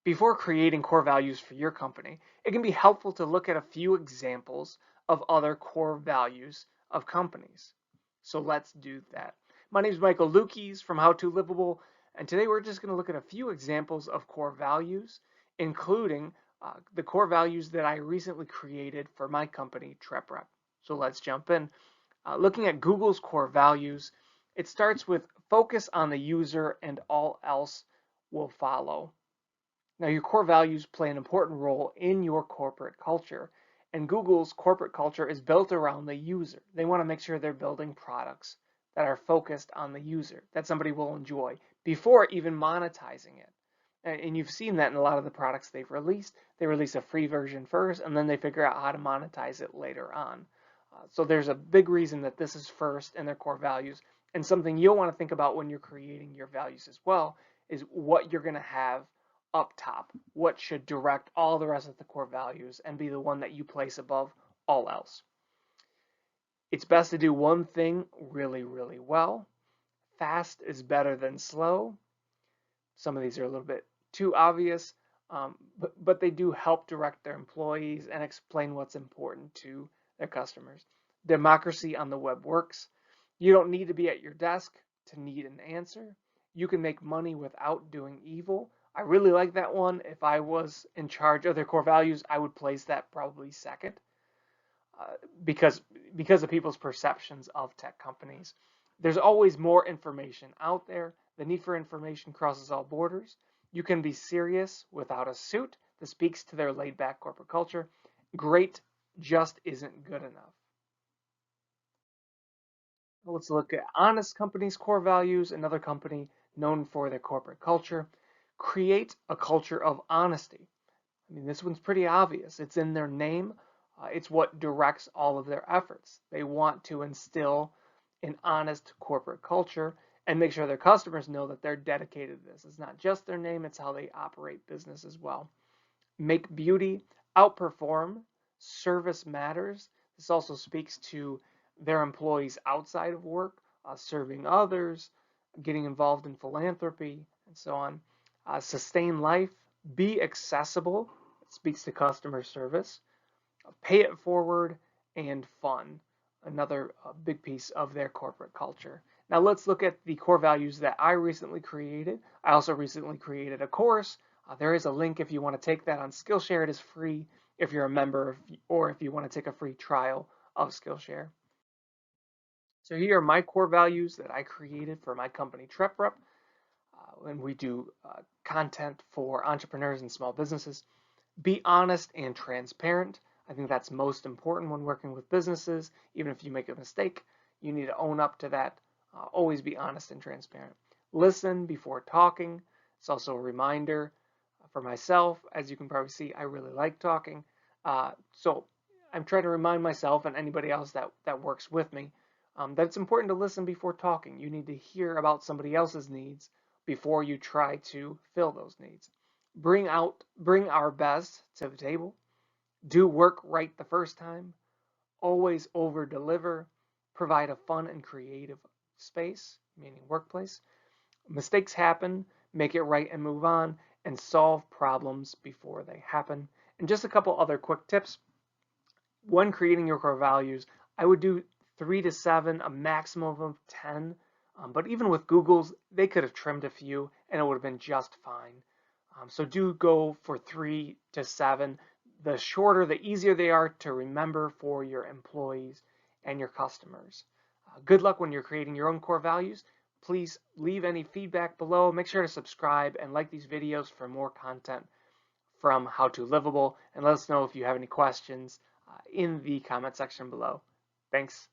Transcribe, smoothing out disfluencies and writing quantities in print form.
Before creating core values for your company, it can be helpful to look at a few examples of other core values of companies. So let's do that. My name is Michael Luchies from How to Livable, and today we're just going to look at a few examples of core values, including the core values that I recently created for my company, TrepRep. So let's jump in. Looking at Google's core values, it starts with focus on the user and all else will follow. Now, your core values play an important role in your corporate culture, and Google's corporate culture is built around the user. They want to make sure they're building products that are focused on the user, that somebody will enjoy before even monetizing it. And you've seen that in a lot of the products they've released. They release a free version first, and then they figure out how to monetize it later on. So there's a big reason that this is first in their core values, and something you'll want to think about when you're creating your values as well is what you're going to have up top, what should direct all the rest of the core values and be the one that you place above all else. It's best to do one thing really, really well. Fast is better than slow. Some of these are a little bit too obvious, but they do help direct their employees and explain what's important to their customers. Democracy on the web works. You don't need to be at your desk to need an answer. You can make money without doing evil. I really like that one. If I was in charge of their core values, I would place that probably second because of people's perceptions of tech companies. There's always more information out there. The need for information crosses all borders. You can be serious without a suit. This speaks to their laid-back corporate culture. Great just isn't good enough. Let's look at honest companies' core values, another company known for their corporate culture. Create a culture of honesty. I mean, this one's pretty obvious. It's in their name. It's what directs all of their efforts. They want to instill an honest corporate culture and make sure their customers know that they're dedicated to this. It's not just their name, it's how they operate business as well. Make beauty, outperform, service matters. This also speaks to their employees outside of work, serving others, getting involved in philanthropy, and so on. Sustain life, be accessible. It speaks to customer service. Pay it forward, and fun. Another big piece of their corporate culture. Now let's look at the core values that I recently created. I also recently created a course. There is a link if you want to take that on Skillshare. It is free if you're a member or if you want to take a free trial of Skillshare. So here are my core values that I created for my company TrepRep. When we do content for entrepreneurs and small businesses. Be honest and transparent. I think that's most important when working with businesses. Even if you make a mistake, you need to own up to that. Always be honest and transparent. Listen before talking. It's also a reminder for myself. As you can probably see, I really like talking. So I'm trying to remind myself and anybody else that works with me that it's important to listen before talking. You need to hear about somebody else's needs before you try to fill those needs. Bring our best to the table. Do work right the first time. Always over deliver. Provide a fun and creative space, meaning workplace. Mistakes happen. Make it right and move on. And solve problems before they happen. And just a couple other quick tips. When creating your core values, I would do 3 to 7, a maximum of 10. But even with Google's, they could have trimmed a few and it would have been just fine. So do go for 3 to 7. The shorter, the easier they are to remember for your employees and your customers. Good luck when you're creating your own core values. Please leave any feedback below. Make sure to subscribe and like these videos for more content from How to Livable. And let us know if you have any questions in the comment section below. Thanks.